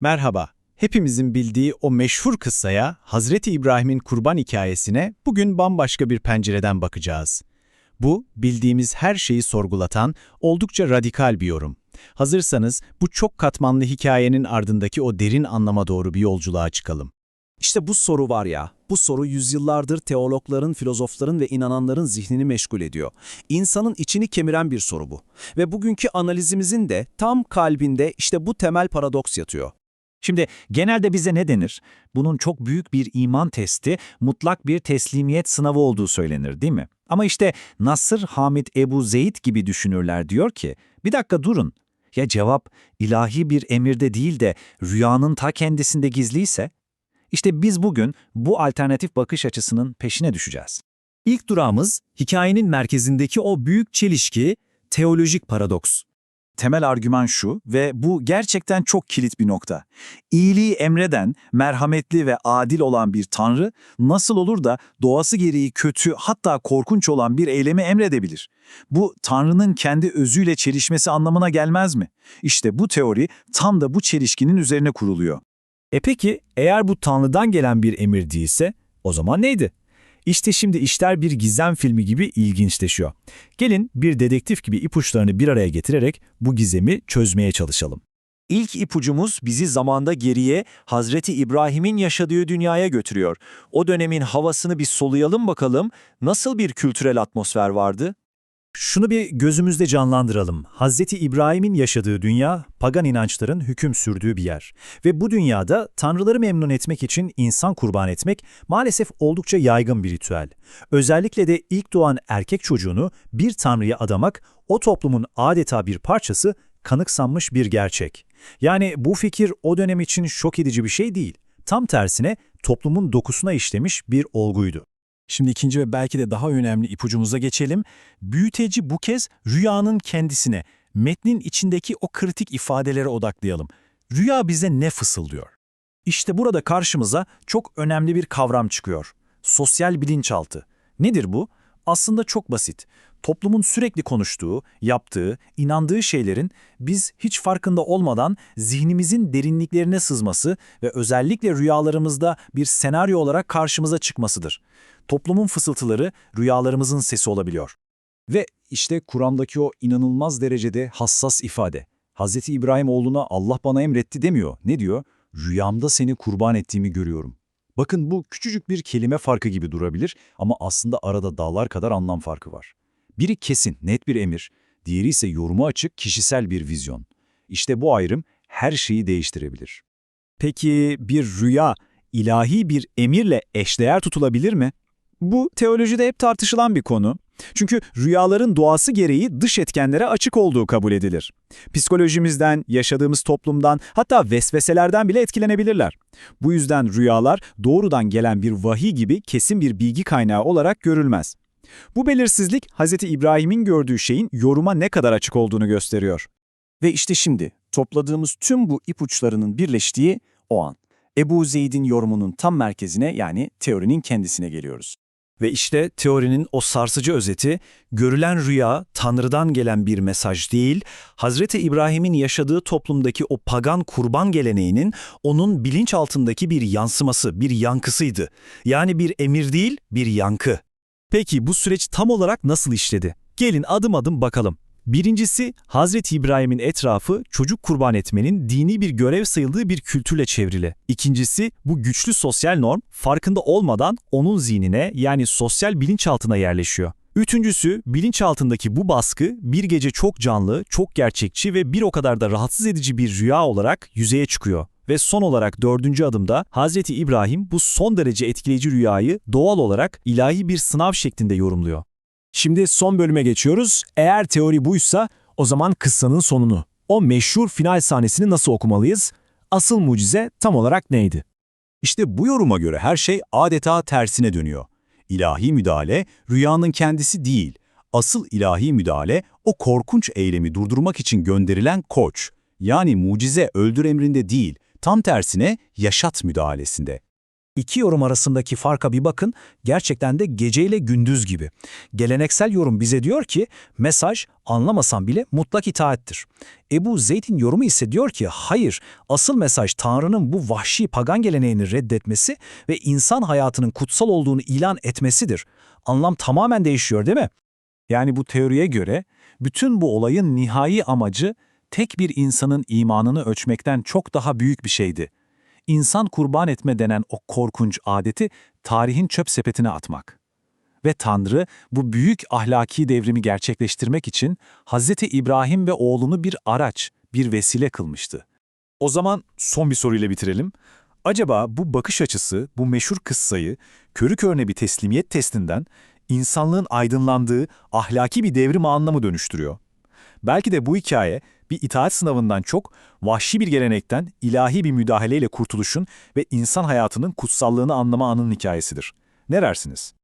Merhaba. Hepimizin bildiği o meşhur kıssaya, Hazreti İbrahim'in kurban hikayesine bugün bambaşka bir pencereden bakacağız. Bu, bildiğimiz her şeyi sorgulatan, oldukça radikal bir yorum. Hazırsanız bu çok katmanlı hikayenin ardındaki o derin anlama doğru bir yolculuğa çıkalım. İşte bu soru var ya, bu soru yüzyıllardır teologların, filozofların ve inananların zihnini meşgul ediyor. İnsanın içini kemiren bir soru bu. Ve bugünkü analizimizin de tam kalbinde işte bu temel paradoks yatıyor. Şimdi genelde bize ne denir? Bunun çok büyük bir iman testi, mutlak bir teslimiyet sınavı olduğu söylenir, değil mi? Ama işte Nasır Hamid Ebu Zeyd gibi düşünürler diyor ki, bir dakika durun. Ya cevap ilahi bir emirde değil de rüyanın ta kendisinde gizliyse? İşte biz bugün bu alternatif bakış açısının peşine düşeceğiz. İlk durağımız hikayenin merkezindeki o büyük çelişki, teolojik paradoks. Temel argüman şu ve bu gerçekten çok kilit bir nokta. İyiliği emreden, merhametli ve adil olan bir tanrı nasıl olur da doğası gereği kötü hatta korkunç olan bir eylemi emredebilir? Bu tanrının kendi özüyle çelişmesi anlamına gelmez mi? İşte bu teori tam da bu çelişkinin üzerine kuruluyor. Peki eğer bu Tanrı'dan gelen bir emir değilse o zaman neydi? İşte şimdi işler bir gizem filmi gibi ilginçleşiyor. Gelin bir dedektif gibi ipuçlarını bir araya getirerek bu gizemi çözmeye çalışalım. İlk ipucumuz bizi zamanda geriye Hazreti İbrahim'in yaşadığı dünyaya götürüyor. O dönemin havasını bir soluyalım bakalım. Nasıl bir kültürel atmosfer vardı? Şunu bir gözümüzde canlandıralım. Hazreti İbrahim'in yaşadığı dünya, pagan inançların hüküm sürdüğü bir yer. Ve bu dünyada tanrıları memnun etmek için insan kurban etmek maalesef oldukça yaygın bir ritüel. Özellikle de ilk doğan erkek çocuğunu bir tanrıya adamak, o toplumun adeta bir parçası, kanıksanmış bir gerçek. Yani bu fikir o dönem için şok edici bir şey değil. Tam tersine toplumun dokusuna işlemiş bir olguydu. Şimdi ikinci ve belki de daha önemli ipucumuza geçelim. Büyüteci bu kez rüyanın kendisine, metnin içindeki o kritik ifadelere odaklayalım. Rüya bize ne fısıldıyor? İşte burada karşımıza çok önemli bir kavram çıkıyor. Sosyal bilinçaltı. Nedir bu? Aslında çok basit. Toplumun sürekli konuştuğu, yaptığı, inandığı şeylerin biz hiç farkında olmadan zihnimizin derinliklerine sızması ve özellikle rüyalarımızda bir senaryo olarak karşımıza çıkmasıdır. Toplumun fısıltıları rüyalarımızın sesi olabiliyor. Ve işte Kur'an'daki o inanılmaz derecede hassas ifade. Hz. İbrahim oğluna Allah bana emretti demiyor. Ne diyor? Rüyamda seni kurban ettiğimi görüyorum. Bakın bu küçücük bir kelime farkı gibi durabilir ama aslında arada dağlar kadar anlam farkı var. Biri kesin, net bir emir, diğeri ise yoruma açık kişisel bir vizyon. İşte bu ayrım her şeyi değiştirebilir. Peki bir rüya ilahi bir emirle eşdeğer tutulabilir mi? Bu teolojide hep tartışılan bir konu. Çünkü rüyaların doğası gereği dış etkenlere açık olduğu kabul edilir. Psikolojimizden, yaşadığımız toplumdan, hatta vesveselerden bile etkilenebilirler. Bu yüzden rüyalar doğrudan gelen bir vahiy gibi kesin bir bilgi kaynağı olarak görülmez. Bu belirsizlik Hz. İbrahim'in gördüğü şeyin yoruma ne kadar açık olduğunu gösteriyor. Ve işte şimdi topladığımız tüm bu ipuçlarının birleştiği o an. Ebu Zeyd'in yorumunun tam merkezine yani teorinin kendisine geliyoruz. Ve işte teorinin o sarsıcı özeti, görülen rüya Tanrı'dan gelen bir mesaj değil, Hazreti İbrahim'in yaşadığı toplumdaki o pagan kurban geleneğinin onun bilinçaltındaki bir yansıması, bir yankısıydı. Yani bir emir değil, bir yankı. Peki bu süreç tam olarak nasıl işledi? Gelin adım adım bakalım. Birincisi, Hazreti İbrahim'in etrafı çocuk kurban etmenin dini bir görev sayıldığı bir kültürle çevrili. İkincisi, bu güçlü sosyal norm farkında olmadan onun zihnine yani sosyal bilinçaltına yerleşiyor. Üçüncüsü, bilinçaltındaki bu baskı bir gece çok canlı, çok gerçekçi ve bir o kadar da rahatsız edici bir rüya olarak yüzeye çıkıyor. Ve son olarak dördüncü adımda Hazreti İbrahim bu son derece etkileyici rüyayı doğal olarak ilahi bir sınav şeklinde yorumluyor. Şimdi son bölüme geçiyoruz. Eğer teori buysa o zaman kıssanın sonunu, o meşhur final sahnesini nasıl okumalıyız? Asıl mucize tam olarak neydi? İşte bu yoruma göre her şey adeta tersine dönüyor. İlahi müdahale rüyanın kendisi değil. Asıl ilahi müdahale o korkunç eylemi durdurmak için gönderilen koç. Yani mucize öldür emrinde değil, tam tersine yaşat müdahalesinde. İki yorum arasındaki farka bir bakın, gerçekten de geceyle gündüz gibi. Geleneksel yorum bize diyor ki, mesaj anlamasan bile mutlak itaattir. Ebu Zeyd'in yorumu ise diyor ki, hayır, asıl mesaj Tanrı'nın bu vahşi pagan geleneğini reddetmesi ve insan hayatının kutsal olduğunu ilan etmesidir. Anlam tamamen değişiyor, değil mi? Yani bu teoriye göre bütün bu olayın nihai amacı tek bir insanın imanını ölçmekten çok daha büyük bir şeydi. İnsan kurban etme denen o korkunç adeti tarihin çöp sepetine atmak. Ve Tanrı bu büyük ahlaki devrimi gerçekleştirmek için Hz. İbrahim ve oğlunu bir araç, bir vesile kılmıştı. O zaman son bir soruyla bitirelim. Acaba bu bakış açısı, bu meşhur kıssayı körü körüne bir teslimiyet testinden insanlığın aydınlandığı ahlaki bir devrim anına mı dönüştürüyor? Belki de bu hikaye bir itaat sınavından çok vahşi bir gelenekten ilahi bir müdahaleyle kurtuluşun ve insan hayatının kutsallığını anlama anının hikayesidir. Ne dersiniz?